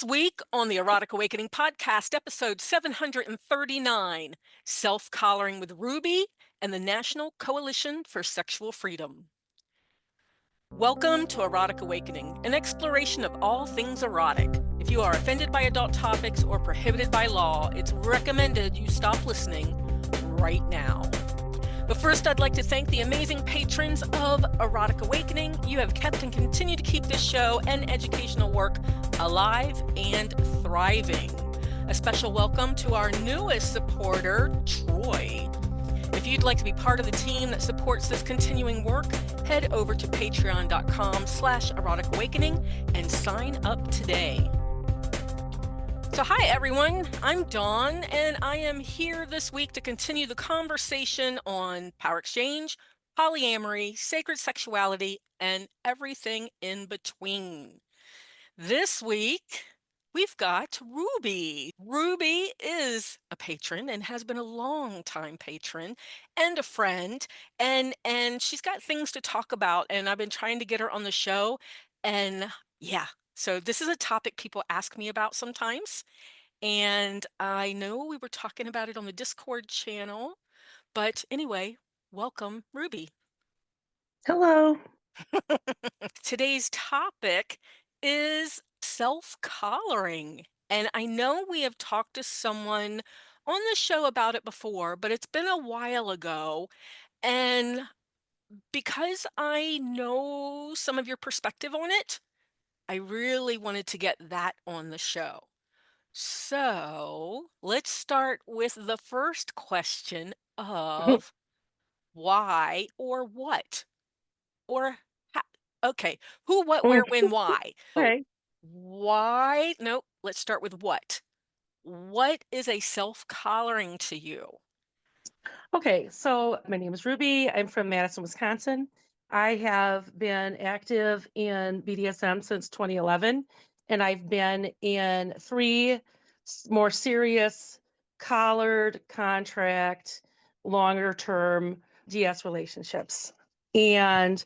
This week on the Erotic Awakening Podcast, episode 739, Self-Collaring with Ruby and the National Coalition for Sexual Freedom. Welcome to Erotic Awakening, an exploration of all things erotic. If you are offended by adult topics or prohibited by law, it's recommended you stop listening right now. But first, I'd like to thank the amazing patrons of Erotic Awakening. You have kept and continue to keep this show and educational work alive and thriving. A special welcome to our newest supporter, Troy. If you'd like to be part of the team that supports this continuing work, head over to patreon.com/eroticawakening and sign up today. So hi everyone, I'm Dawn, and I am here this week to continue the conversation on power exchange, polyamory, sacred sexuality, and everything in between. This week, we've got Ruby. Ruby is a patron and has been a long-time patron and a friend, and she's got things to talk about, and I've been trying to get her on the show, and yeah. So this is a topic people ask me about sometimes, and I know we were talking about it on the Discord channel, but anyway, welcome, Ruby. Hello. Today's topic is self-collaring, and I know we have talked to someone on the show about it before, but it's been a while ago, and because I know some of your perspective on it, I really wanted to get that on the show. So let's start with the first question of why or what? Or how? Okay, who, what, where, when, why? Oh, Okay. why? Nope, let's start with what. What is a self-collaring to you? Okay. So my name is Ruby. I'm from Madison, Wisconsin. I have been active in BDSM since 2011, and I've been in three more serious collared contract, longer term DS relationships. And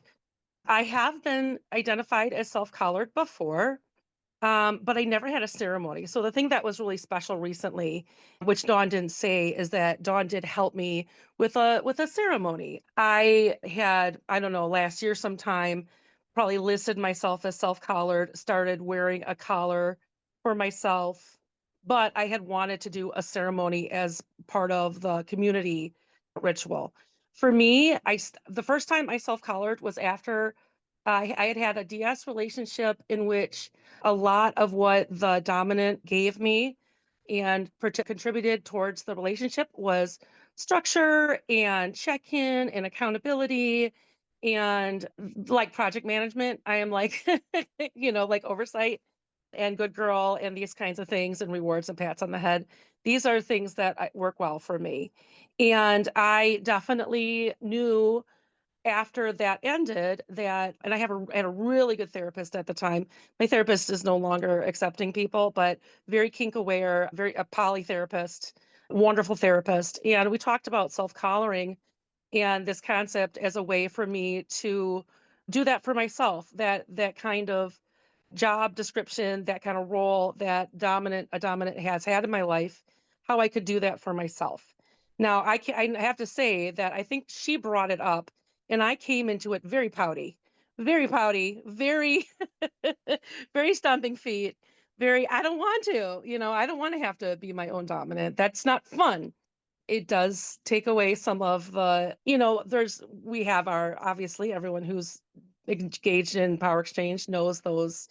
I have been identified as self-collared before. But I never had a ceremony. So the thing that was really special recently, which Dawn didn't say, is that Dawn did help me with a ceremony. I had, I don't know, last year sometime, probably listed myself as self-collared, started wearing a collar for myself, but I had wanted to do a ceremony as part of the community ritual. For me, the first time I self-collared was after I had had a DS relationship in which a lot of what the dominant gave me and contributed towards the relationship was structure and check-in and accountability and like project management. I am like, like oversight and good girl and these kinds of things and rewards and pats on the head. These are things that work well for me. And I definitely knew after that ended that, and I had a really good therapist at the time. My therapist is no longer accepting people, but very kink aware, very a poly therapist, wonderful therapist. And we talked about self-collaring and this concept as a way for me to do that for myself, that kind of job description, that kind of role that a dominant has had in my life, how I could do that for myself. Now, I have to say that I think she brought it up and I came into it very pouty, very, very stomping feet, very, I don't want to, I don't want to have to be my own dominant. That's not fun. It does take away some of the, we have obviously everyone who's engaged in power exchange knows those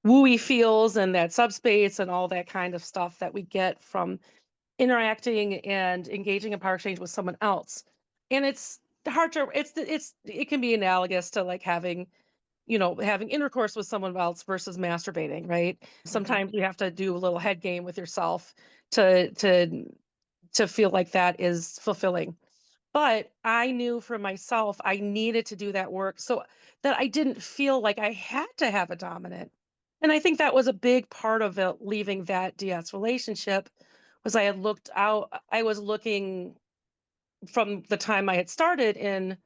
wooey feels and that subspace and all that kind of stuff that we get from interacting and engaging in power exchange with someone else. And it's hard to it can be analogous to like having having intercourse with someone else versus masturbating, right? Sometimes you have to do a little head game with yourself to feel like that is fulfilling. But I knew for myself I needed to do that work so that I didn't feel like I had to have a dominant. And I think that was a big part of it, leaving that DS relationship was I was looking from the time I had started in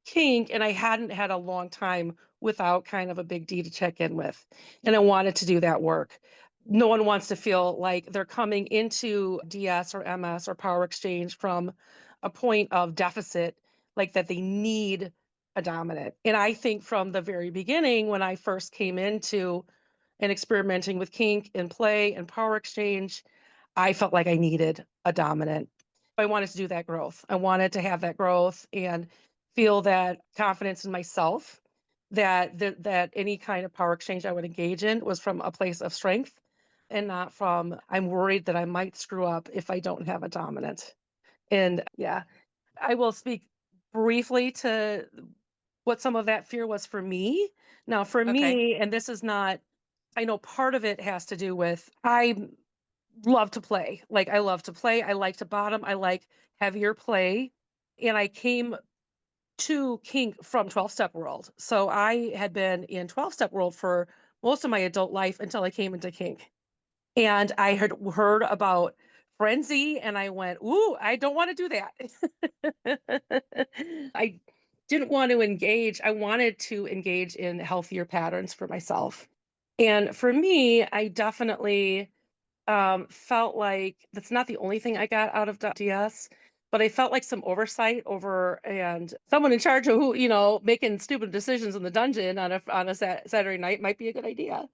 kink and I hadn't had a long time without kind of a big D to check in with. And I wanted to do that work. no one wants to feel like they're coming into DS or MS or power exchange from a point of deficit, like that they need a dominant. And I think from the very beginning, when I first came into and experimenting with kink and play and power exchange, I felt like I needed a dominant. I wanted to do that growth. I wanted to have that growth and feel that confidence in myself that any kind of power exchange I would engage in was from a place of strength and not from I'm worried that I might screw up if I don't have a dominant. And yeah, I will speak briefly to what some of that fear was for me. Now, for Okay. me, and this is not, I know part of it has to do with I love to play. Like, I love to play. I like to bottom. I like heavier play. And I came to kink from 12-step world. So I had been in 12-step world for most of my adult life until I came into kink. And I had heard about frenzy and I went, "Ooh, I don't want to do that." I didn't want to engage. I wanted to engage in healthier patterns for myself. And for me, I definitely felt like that's not the only thing I got out of DS, but I felt like some oversight over and someone in charge of who, making stupid decisions in the dungeon on a Saturday night might be a good idea.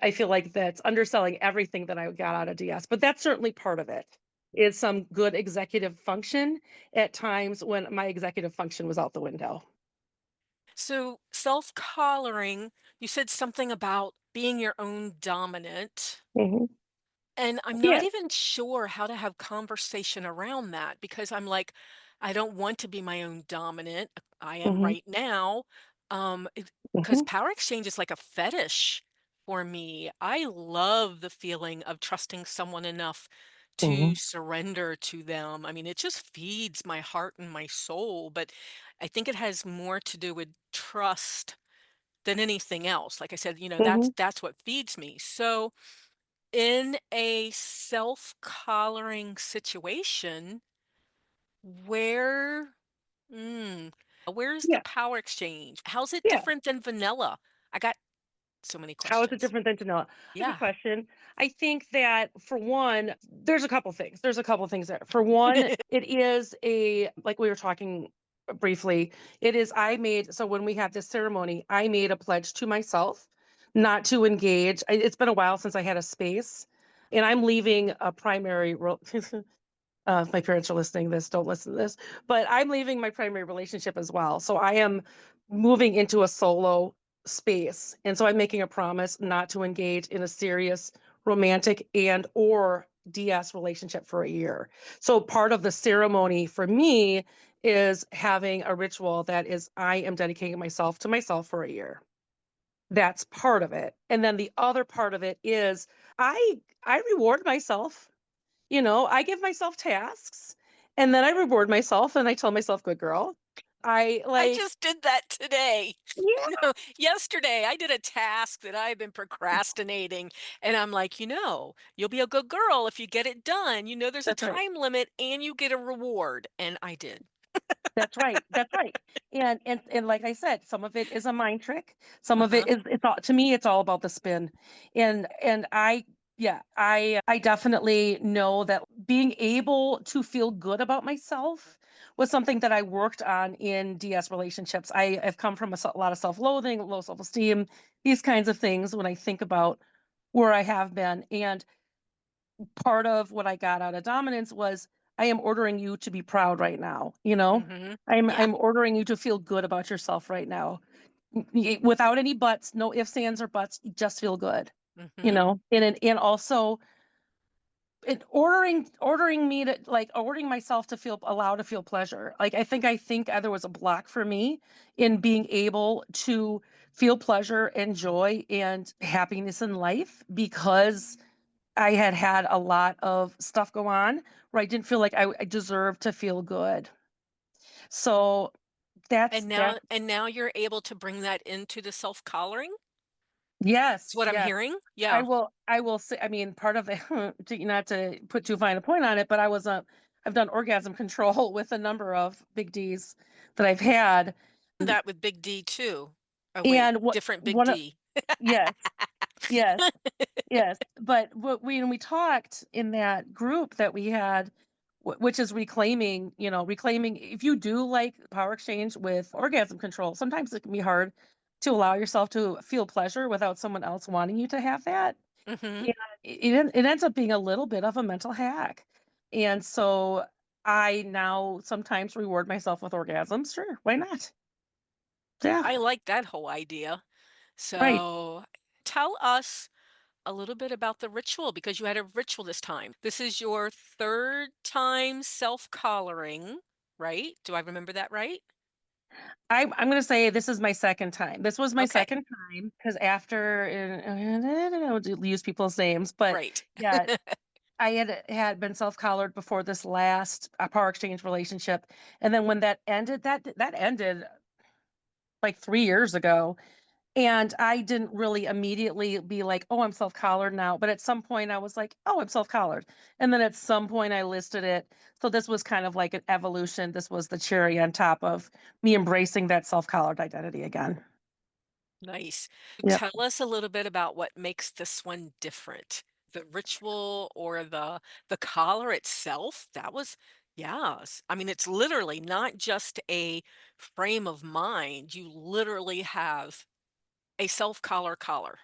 I feel like that's underselling everything that I got out of DS, but that's certainly part of it. Is some good executive function at times when my executive function was out the window. So self-collaring, you said something about being your own dominant. Mhm. And I'm not Yeah. even sure how to have conversation around that because I'm like, I don't want to be my own dominant. I am Mhm. right now. Because Mhm. power exchange is like a fetish for me. I love the feeling of trusting someone enough to Mhm. surrender to them. I mean, it just feeds my heart and my soul, but I think it has more to do with trust than anything else. Like I said, Mhm. that's what feeds me. So, in a self-collaring situation, where mm, where's the Yeah. power exchange? How's it Yeah. different than vanilla? I got so many How is it questions. different than vanilla? A good Yeah. question. I think that for one, there's a couple things. There's a couple things there. For one, it is like we were talking briefly, it is I made so when we had this ceremony, I made a pledge to myself not to engage. It's been a while since I had a space and I'm leaving a primary role. If my parents are listening to this, don't listen to this. But I'm leaving my primary relationship as well. So I am moving into a solo space. And so I'm making a promise not to engage in a serious romantic and or DS relationship for a year. So part of the ceremony for me is having a ritual that is I am dedicating myself to myself for a year. That's part of it. And then the other part of it is I reward myself, I give myself tasks and then I reward myself and I tell myself, good girl. I I like, just did that today. yeah, No, yesterday I did a task that I've been procrastinating, and I'm like, you'll be a good girl if you get it done. There's a that's right. time limit and you get a reward. And I did. That's right. That's right. And like I said, some of it is a mind trick. Some of it Uh-huh. is it's all to me, it's all about the spin. And I definitely know that being able to feel good about myself was something that I worked on in DS relationships. I have come from a lot of self-loathing, low self-esteem, these kinds of things when I think about where I have been. And part of what I got out of dominance was I am ordering you to be proud right now, you know? Hmm. I'm Yeah. I'm ordering you to feel good about yourself right now. Without any buts, no ifs, ands, or buts, just feel good, Hmm. and also ordering me to like ordering myself to feel allowed to feel pleasure. Like I think there was a block for me in being able to feel pleasure and joy and happiness in life because I had had a lot of stuff go on where I didn't feel like I deserved to feel good. So that's And that. now you're able to bring that into the self-collaring? Is Yes, what I'm yes. hearing? I Yeah. will. I will say. I mean, part of it, not to put too fine a point on it, but I've done orgasm control with a number of big D's that I've had, That with Big D too. Oh, wait, and what different Big one of D. yes, yes. Yes, but what when we talked in that group that we had, which is reclaiming, reclaiming if you do like power exchange with orgasm control, sometimes it can be hard to allow yourself to feel pleasure without someone else wanting you to have that. Mhm. And it ends up being a little bit of a mental hack. And so I now sometimes reward myself with orgasms. Sure, why not? Yeah, I like that whole idea. right. So, tell us a little bit about the ritual because you had a ritual this time. This is your 3rd time self-collaring, right? Do I remember that right? I'm gonna say this is my second time. This was my Okay, second time because after I don't know to use people's names, but right. yeah, I had been self-collared before this last, power exchange relationship, and then when that ended, that ended, like, 3 years ago, and I didn't really immediately be like, "Oh, I'm self-collared now," but at some point I was like, "Oh, I'm self-collared," and then at some point I listed it. So this was kind of like an evolution. This was the cherry on top of me embracing that self-collared identity again. Nice. Yep. Tell us a little bit about what makes this one different. The ritual or the collar itself? That was yes. I mean, it's literally not just a frame of mind. You literally have a self-collar collar.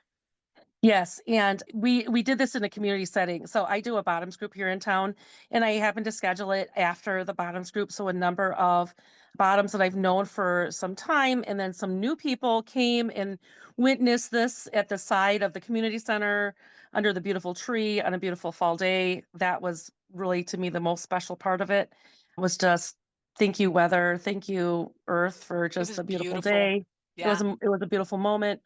Yes, and we did this in a community setting. So I do a bottoms group here in town, and I happened to schedule it after the bottoms group. So a number of bottoms that I've known for some time, and then some new people came and witnessed this at the side of the community center under the beautiful tree on a beautiful fall day. That was really to me the most special part of it. Was just thank you weather, thank you earth for It just was the beautiful beautiful. day. Yeah. It was a beautiful moment.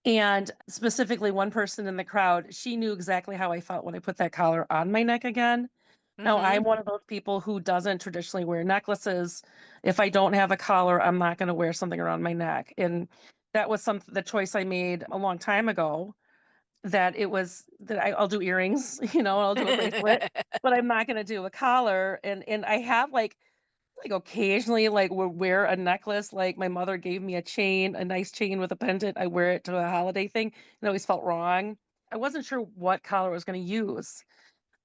And specifically, one person in the crowd, she knew exactly how I felt when I put that collar on my neck again. Now, I'm Mhm. one of those people who doesn't traditionally wear necklaces. If I don't have a collar, I'm not gonna wear something around my neck, and that was the choice I made a long time ago, that it was that I'll do earrings, I'll do a bracelet, but I'm not gonna do a collar, and I have, like, occasionally, like, would wear a necklace, like, my mother gave me a chain, a nice chain with a pendant, I wear it to a holiday thing, and it always felt wrong. I wasn't sure what collar I was gonna use,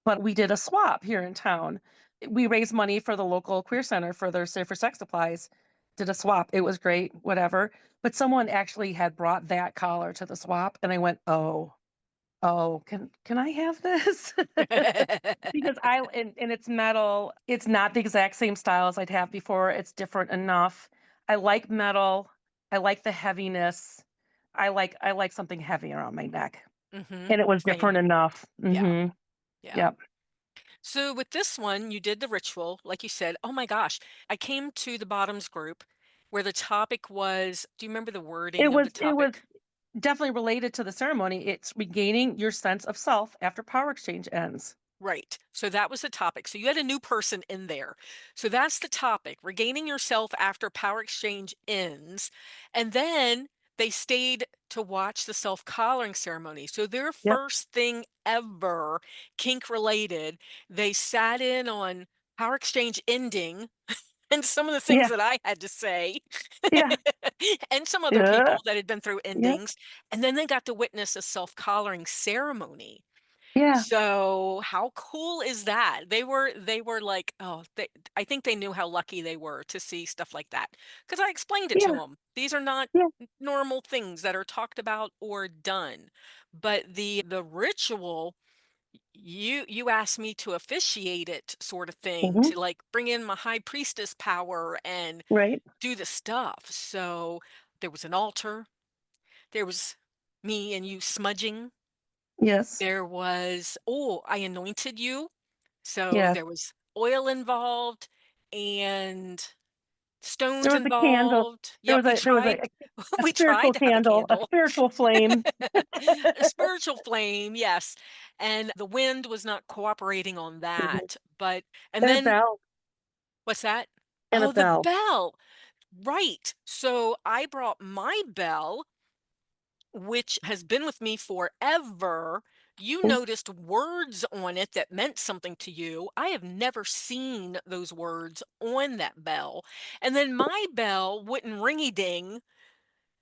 but we did a swap here in town. We raised money for the local queer center for their safer sex supplies, did a swap, it was great, whatever, but someone actually had brought that collar to the swap, and I went, "Oh, oh, can I have this?" Because and it's metal. It's not the exact same style as I'd have before, it's different enough. I like metal. I like the heaviness. I like something heavy around my neck, Mhm. and it was different Same. enough. Yeah. Mhm. Yeah. Yep. So with this one, you did the ritual, like you said. Oh my gosh. I came to the bottoms group where the topic was, do you remember the It wording of the was it was topic? definitely related to the ceremony. It's regaining your sense of self after power exchange ends. Right. So that was the topic. So you had a new person in there. So that's the topic, regaining yourself after power exchange ends. And then they stayed to watch the self-collaring ceremony. So their Yep. first thing ever, kink related, they sat in on power exchange ending and some of the things Yeah. that I had to say Yeah. and some other Yeah. people that had been through Yeah. endings. And then they got to witness a self-collaring ceremony. Yeah. So, how cool is that? They were like, oh, I think they knew how lucky they were to see stuff like that. Because I explained it to Yeah. them. These are not Yeah. normal things that are talked about or done. But the ritual, you asked me to officiate it sort of thing, Mhm. to like bring in my high priestess power and Right. do the stuff. So there was an altar, there was me and you smudging. Yes. There was, oh, I anointed you. So Yes. there was oil involved and There stones was a candle. involved. Yep, we There was tried a we tried spiritual to have a candle, a candle. spiritual flame. A spiritual flame, yes. And the wind was not cooperating on Mhm. that. But and And a then bell, what's that? and a Oh, the bell. bell. Right. So I brought my bell, which has been with me forever. You Mm. noticed words on it that meant something to you. I have never seen those words on that bell. And then my bell wouldn't ringy ding.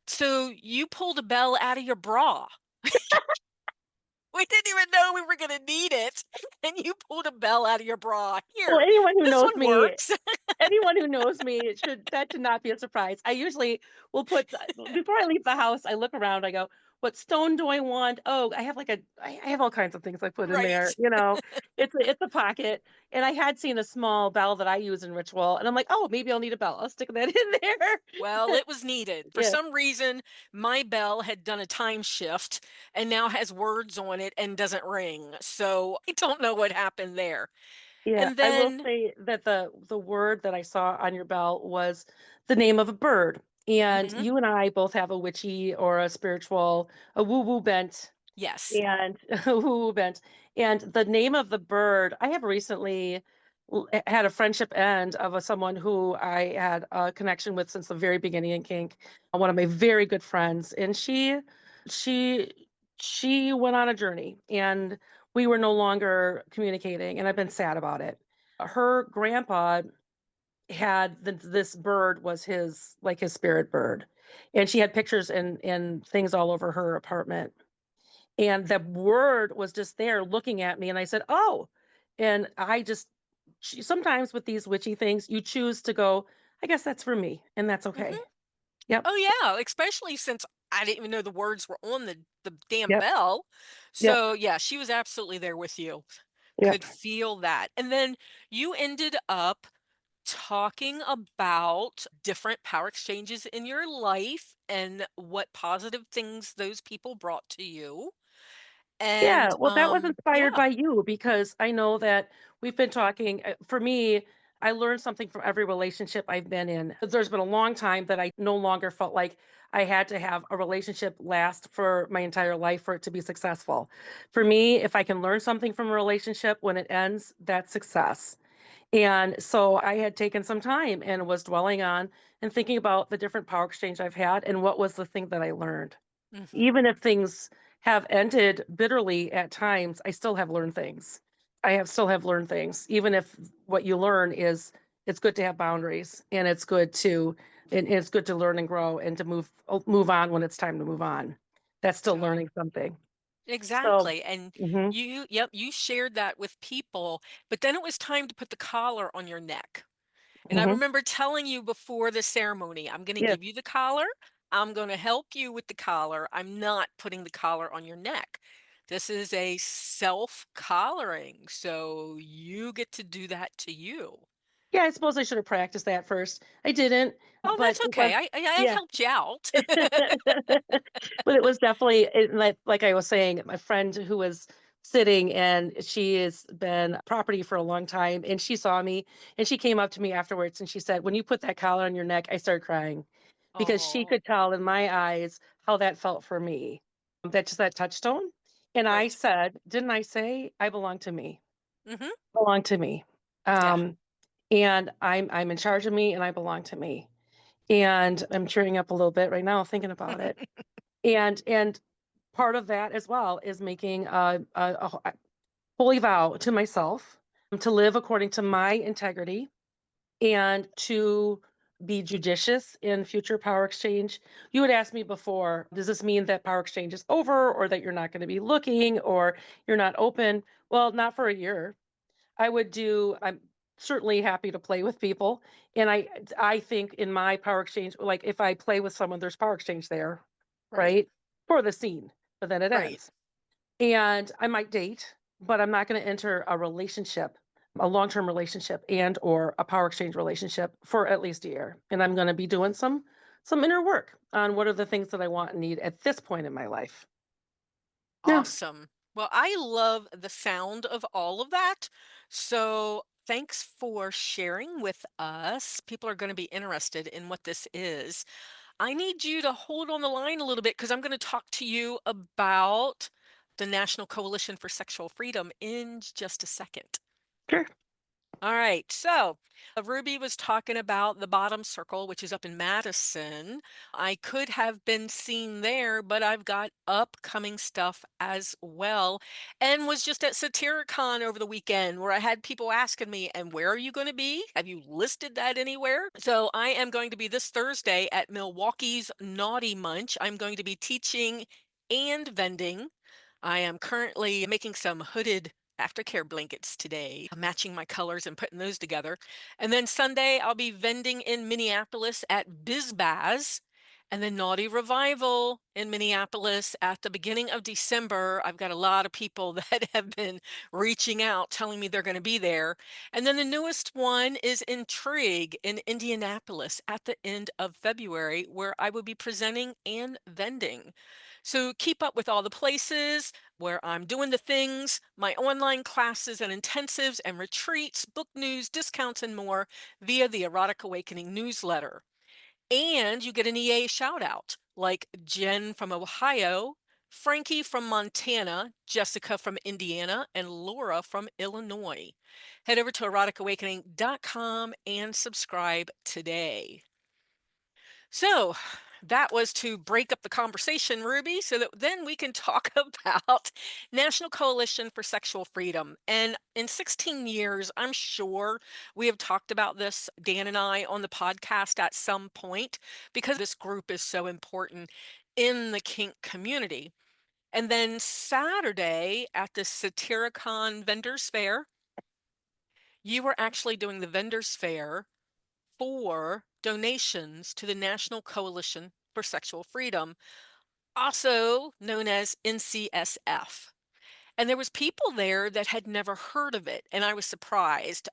So you pulled a bell out of your bra. We didn't even know we were gonna need it, and you pulled a bell out of your bra. Well, "Here, this one works." anyone who knows me, that should not be a surprise. I usually will put before I leave the house, I look around, I go, "What stone do I want?" Oh, I have I have all kinds of things I put in there, Right. It's a pocket, and I had seen a small bell that I use in ritual, and I'm like, "Oh, maybe I'll need a bell. I'll stick that in Well, there." it was needed. For Yeah. some reason, my bell had done a time shift and now has words on it and doesn't ring, so I don't know what happened there. Yeah, And I will then say that the word that I saw on your bell was the name of a bird, and mhm, you and I both have a witchy or a spiritual, a woo-woo bent, yes. and a woo-woo bent, and the name of the bird, I have recently had a friendship end of someone who I had a connection with since the very beginning in kink, one of my very good friends, and she she went on a journey, and we were no longer communicating, and I've been sad about it. Her grandpa had this bird was his like his spirit bird, and she had pictures and things all over her apartment, and the word was just there looking at me, and I said, "Oh," and I just sometimes with these witchy things, you choose to go, "I guess that's for me," and that's Mhm. okay. Yep, Oh, yeah, especially since I didn't even know the words were on the damn yep, bell. yep, So, yeah, she was absolutely there with you. yep. Could feel that. And then you ended up talking about different power exchanges in your life and what positive things those people brought to you. Yeah, And well, that was inspired yeah. by you because I know that we've been talking. For me, I learned something from every relationship I've been in. There's been a long time that I no longer felt like I had to have a relationship last for my entire life for it to be successful. For me, if I can learn something from a relationship when it ends, that's success. And so I had taken some time and was dwelling on and thinking about the different power exchange I've had and what was the thing that I learned. Mhm. Even if things have ended bitterly at times, I still have learned things. I have still have learned things, even if what you learn is it's good to have boundaries and it's good to learn and grow and to move on when it's time to move on. That's still So learning something. So, exactly. And mhm, yep, you shared that with people, but then it was time to put the collar on your neck. And I mhm, remember telling you before the ceremony, I'm going to yes. give you the collar. I'm going to help you with the collar. I'm not putting the collar on your neck. This is a self collaring. So you get to do that to you. Yeah, I suppose I should have practiced that first. I didn't, Oh, but that's it was okay. I yeah. helped you out. But it was definitely like I was saying, my friend who was sitting and she has been property for a long time and she saw me and she came up to me afterwards and she said, "When you put that collar on your neck," I started crying because she Oh, could tell in my eyes how that felt for me. That's just that touchstone. And I right. said, "Didn't I say I belong to me? Hmm. Belong to me." Yeah. Um, and I'm in charge of me and I belong to me. And I'm tearing up a little bit right now thinking about it. And part of that as well is making a holy vow to myself to live according to my integrity and to be judicious in future power exchange. You had asked me before, does this mean that power exchange is over or that you're not going to be looking or you're not open? Well, not for a year. I'm certainly happy to play with people. And I think in my power exchange, like if I play with someone, there's power exchange there, Right. right? For the scene, but then it Right. ends. And I might date, but I'm not going to enter a relationship, a long-term relationship and or a power exchange relationship for at least a year. And I'm going to be doing some inner work on what are the things that I want and need at this point in my life. Yeah, Awesome. Well, I love the sound of all of that. So thanks for sharing with us. People are going to be interested in what this is. I need you to hold on the line a little bit because I'm going to talk to you about the National Coalition for Sexual Freedom in just a second. sure. All right. So Ruby was talking about the bottom circle, which is up in Madison. I could have been seen there, but I've got upcoming stuff as well. And was just at Satyricon over the weekend where I had people asking me, and where are you going to be? Have you listed that anywhere? So I am going to be this Thursday at Milwaukee's Naughty Munch. I'm going to be teaching and vending. I am currently making some hooded aftercare blankets today, matching my colors and putting those together. And then Sunday, I'll be vending in Minneapolis at BizBaz. And then Naughty Revival in Minneapolis at the beginning of December. I've got a lot of people that have been reaching out telling me they're going to be there. And then the newest one is Intrigue in Indianapolis at the end of February, where I will be presenting and vending. So keep up with all the places where I'm doing the things, my online classes and intensives and retreats, book news, discounts, and more via the Erotic Awakening newsletter. And you get an EA shout out like Jen from Ohio, Frankie from Montana, Jessica from Indiana, and Laura from Illinois. Head over to eroticawakening.com and subscribe today. So that was to break up the conversation, Ruby, so that then we can talk about National Coalition for Sexual Freedom. And in 16 years, I'm sure we have talked about this, Dan and I, on the podcast at some point, because this group is so important in the kink community. And then Saturday at the Satyricon Vendors Fair, you were actually doing the Vendors Fair for donations to the National Coalition for Sexual Freedom, also known as NCSF. And there was people there that had never heard of it, and I was surprised.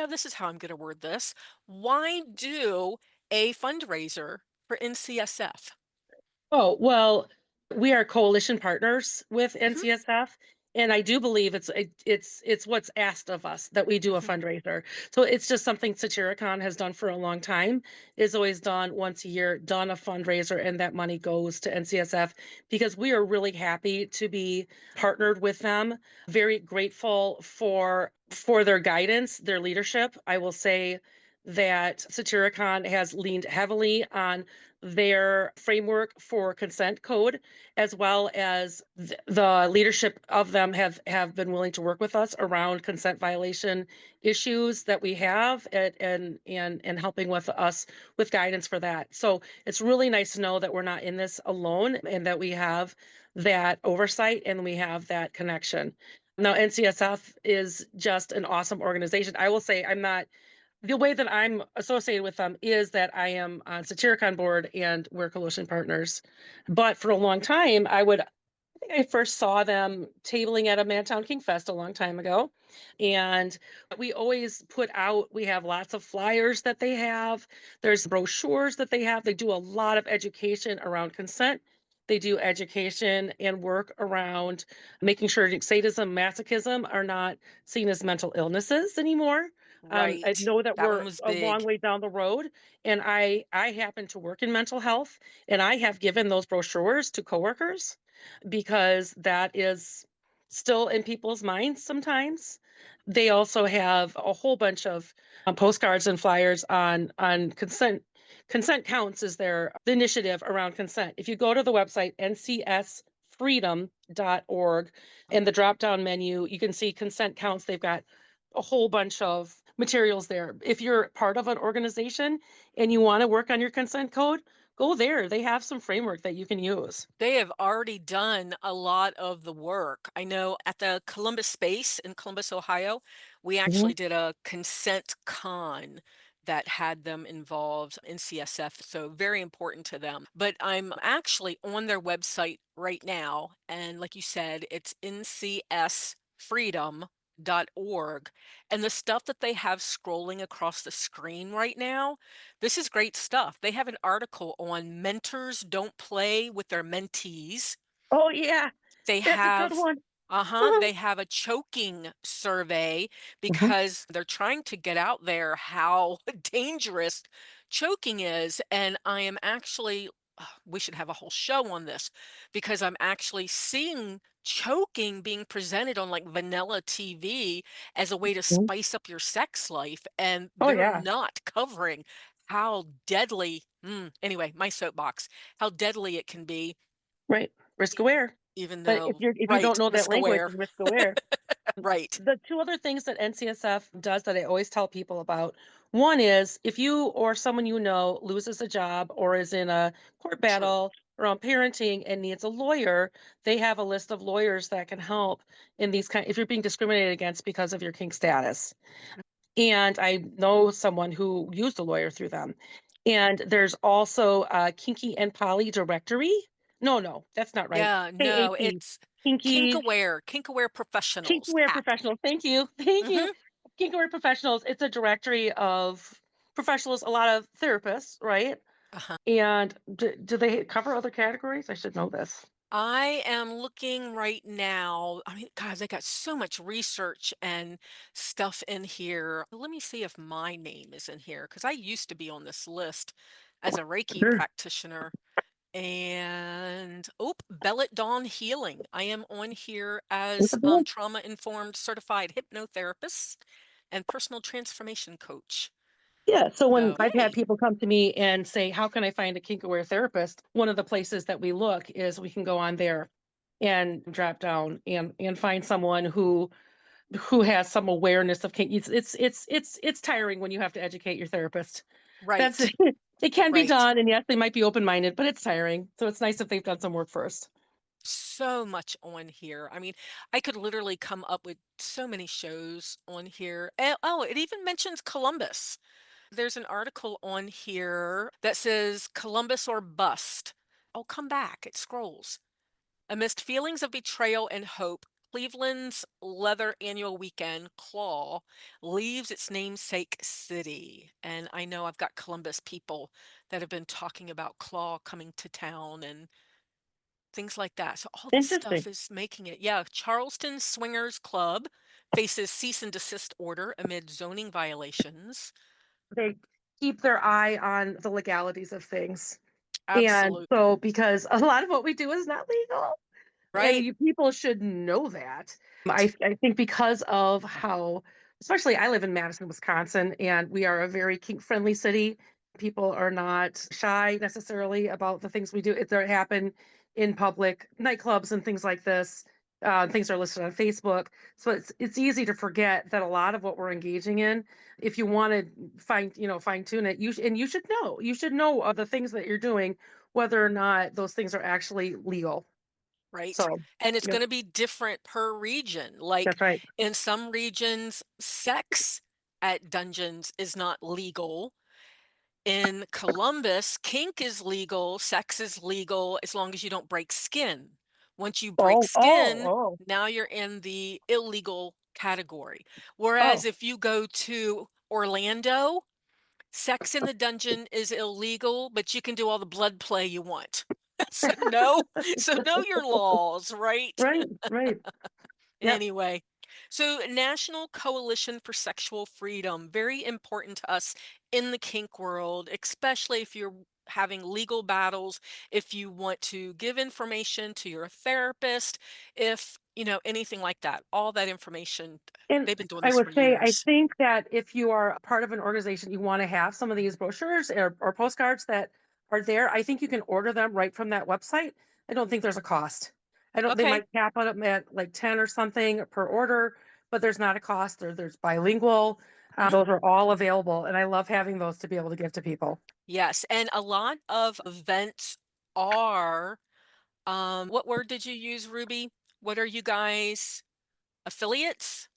This is how I'm going to word this. Why do a fundraiser for NCSF? Oh, well, we are coalition partners with Mhm, NCSF, and I do believe it's what's asked of us that we do a mhm. fundraiser. So it's just something Satyricon has done for a long time. Is always done once a year, done a fundraiser, and that money goes to NCSF because we are really happy to be partnered with them. Very grateful for their guidance, their leadership. I will say that Satyricon has leaned heavily on their framework for consent code, as well as the leadership of them have been willing to work with us around consent violation issues that we have and helping with us with guidance for that. So it's really nice to know that we're not in this alone and that we have that oversight and we have that connection. Now, NCSF is just an awesome organization. I will say I'm not the way that I'm associated with them is that I am on Satyricon board and we're coalition partners. But for a long time, I think I first saw them tabling at a Mantown King Fest a long time ago. And we always we have lots of flyers that they have. There's brochures that they have. They do a lot of education around consent. They do education and work around making sure sadism, masochism are not seen as mental illnesses anymore. I Right. know that That one we're was a long big. way down the road, and I happen to work in mental health, and I have given those brochures to coworkers because that is still in people's minds sometimes. They also have a whole bunch of postcards and flyers on consent. Consent counts is their initiative around consent. If you go to the website ncsfreedom.org in the drop down menu, you can see consent counts. They've got a whole bunch of materials there. If you're part of an organization and you want to work on your consent code, go there. They have some framework that you can use. They have already done a lot of the work. I know at the Columbus Space in Columbus, Ohio, we Mhm. actually did a consent con that had them involved in CSF, so very important to them. But I'm actually on their website right now, and like you said, it's ncsfreedom.org. And the stuff that they have scrolling across the screen right now, this is great stuff. They have an article on mentors don't play with their mentees. Oh, yeah. They That's a good have one. they have a choking survey Mhm. because they're trying to get out there how dangerous choking is. And I am actually, we should have a whole show on this because I'm actually seeing choking being presented on like vanilla TV as a way to Mhm. spice up your sex life. And Oh, they're yeah. not covering how deadly, anyway, my soapbox, how deadly it can be, Right. Risk e- aware. even But though, if you don't right, know that risk language, aware. then risk aware. Right. The two other things that NCSF does that I always tell people about, one is if you or someone you know loses a job or is in a court True. battle around parenting and needs a lawyer, they have a list of lawyers that can help in these kind if you're being discriminated against because of your kink status. And I know someone who used a lawyer through them. And there's also a Kinky and Poly directory. No, no, that's not right. Yeah, no, KAP, it's Kinky Kink Aware Professionals, Kinkaware CAP. Professionals. Thank you. Thank you. Mhm. Kinkaware Professionals. It's a directory of professionals, a lot of therapists, right? Uh-huh. And do they cover other categories? I should know this. I am looking right now. I mean, God, they got so much research and stuff in here. Let me see if my name is in here because I used to be on this list as a Reiki Sure. practitioner. And Bellet Dawn Healing. I am on here Look as at that. trauma informed certified hypnotherapist and personal transformation coach. Yeah. So when So, I've had yay. people come to me and say, "How can I find a kink aware therapist?" One of the places that we look is we can go on there and drop down and find someone who has some awareness of kink. It's tiring when you have to educate your therapist. That's Right, it can be right. done, and yes, they might be open-minded, but it's tiring. So it's nice if they've done some work first. So much on here. I mean, I could literally come up with so many shows on here. Oh, it even mentions Columbus. There's an article on here that says Columbus or bust. Oh, come back. It scrolls. Amidst feelings of betrayal and hope, Cleveland's leather annual weekend, Claw, leaves its namesake city. And I know I've got Columbus people that have been talking about Claw coming to town and things like that. So all this Interesting. stuff is making it. Yeah, Charleston Swingers Club faces cease and desist order amid zoning violations. They keep their eye on the legalities of things. And Absolutely. so because a lot of what we do is not legal, and Right. you people should know that. I think because of how especially I live in Madison, Wisconsin, and we are a very kink-friendly city. People are not shy necessarily about the things we do. If they happen in public nightclubs and things like this, things are listed on Facebook. So it's easy to forget that a lot of what we're engaging in, if you want to fine tune it, and you should know of the things that you're doing, whether or not those things are actually legal. Right. So, And it's yep, going to be different per region. Like that's right. in some regions, sex at dungeons is not legal. In Columbus, kink is legal, sex is legal as long as you don't break skin. Once you break Oh, oh, skin, oh, now you're in the illegal category. Whereas oh. if you go to Orlando, sex in the dungeon is illegal, but you can do all the blood play you want. So know your laws, right? Right, right. Yep. Anyway, so National Coalition for Sexual Freedom, very important to us in the kink world, especially if you're having legal battles, if you want to give information to your therapist, if, anything like that, all that information, And they've been doing I this would for say, I years. think that if you are a part of an organization, you want to have some of these brochures or postcards that are there. I think you can order them right from that website. I don't think there's a cost. I don't, they Okay. might cap it up at like 10 or something per order, but there's not a cost. There's bilingual. Mhm. Those are all available. And I love having those to be able to give to people. Yes, and a lot of events are, what word did you use, Ruby? What are you guys, affiliates?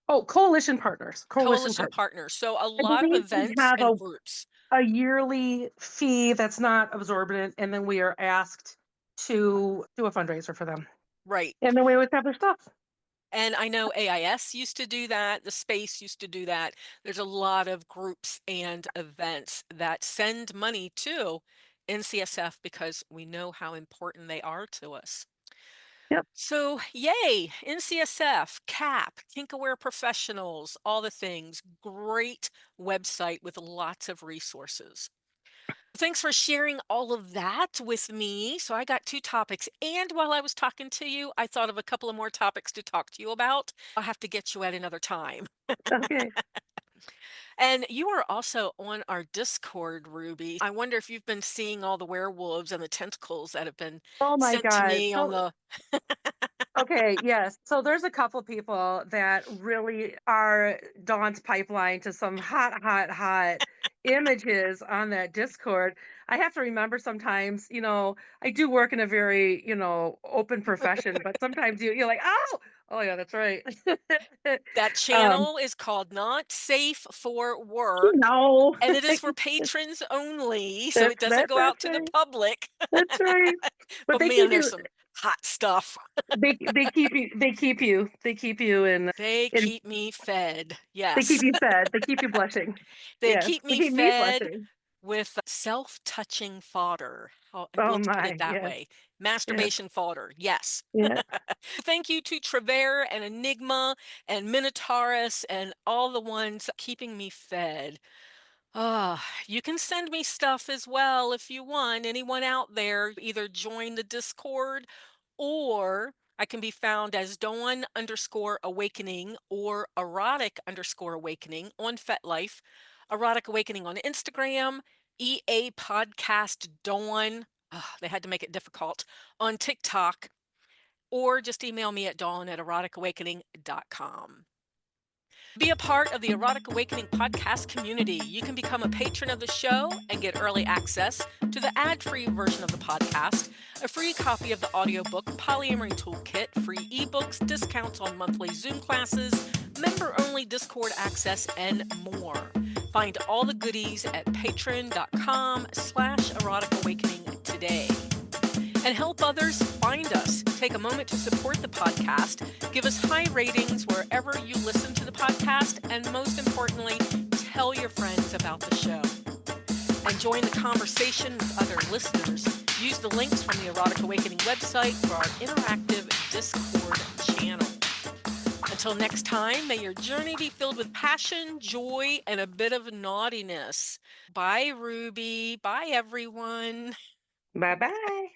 Oh, coalition partners, coalition Coalition partners. partners. So a I lot of believe we events have and groups. a yearly fee that's not absorbent, and then we are asked to do a fundraiser for them. Right. And then we always have their stuff. And I know AIS used to do that. The space used to do that. There's a lot of groups and events that send money to NCSF because we know how important they are to us. Yep. So, yay, NCSF, CAP, Kink Aware Professionals, all the things. Great website with lots of resources. Thanks for sharing all of that with me. So, I got two topics. And while I was talking to you, I thought of a couple of more topics to talk to you about. I'll have to get you at another time. Okay. And you are also on our Discord, Ruby. I wonder if you've been seeing all the werewolves and the tentacles that have been Oh my sent to God. me on So, the. okay, yes. So there's a couple people that really are Dawn's pipeline to some hot, hot, hot images on that Discord. I have to remember sometimes, I do work in a very, open profession, but sometimes you're like, oh yeah, that's right. That um, channel is called Not Safe for Work, no, and it is for patrons only, so it doesn't go out that's to the right. public. That's right. But But they man, keep there's you, some hot stuff. they keep you They in, keep me fed. they keep Yes. you fed, they keep you blushing. They Yes, keep they me keep me fed blushing. with self-touching fodder. Oh Let's put my, it that yes, way. yes, Masturbation fodder. Yes. yes. Thank you to Trevere and Enigma and Minotaurus and all the ones keeping me fed. You can send me stuff as well if you want. Anyone out there, either join the Discord or I can be found as Dawn_Awakening or Erotic_Awakening on Fetlife, Erotic Awakening on Instagram, EA Podcast Dawn. They had to make it difficult on TikTok, or just email me at dawn@eroticawakening.com. Be a part of the Erotic Awakening podcast community. You can become a patron of the show and get early access to the ad-free version of the podcast, a free copy of the audiobook Polyamory Toolkit, free ebooks, discounts on monthly Zoom classes, member-only Discord access, and more. Find all the goodies at patreon.com/eroticawakening today. And help others find us. Take a moment to support the podcast. Give us high ratings wherever you listen to the podcast. And most importantly, tell your friends about the show. And join the conversation with other listeners. Use the links from the Erotic Awakening website for our interactive Discord channel. Until next time, may your journey be filled with passion, joy, and a bit of naughtiness. Bye, Ruby. Bye, everyone. Bye bye.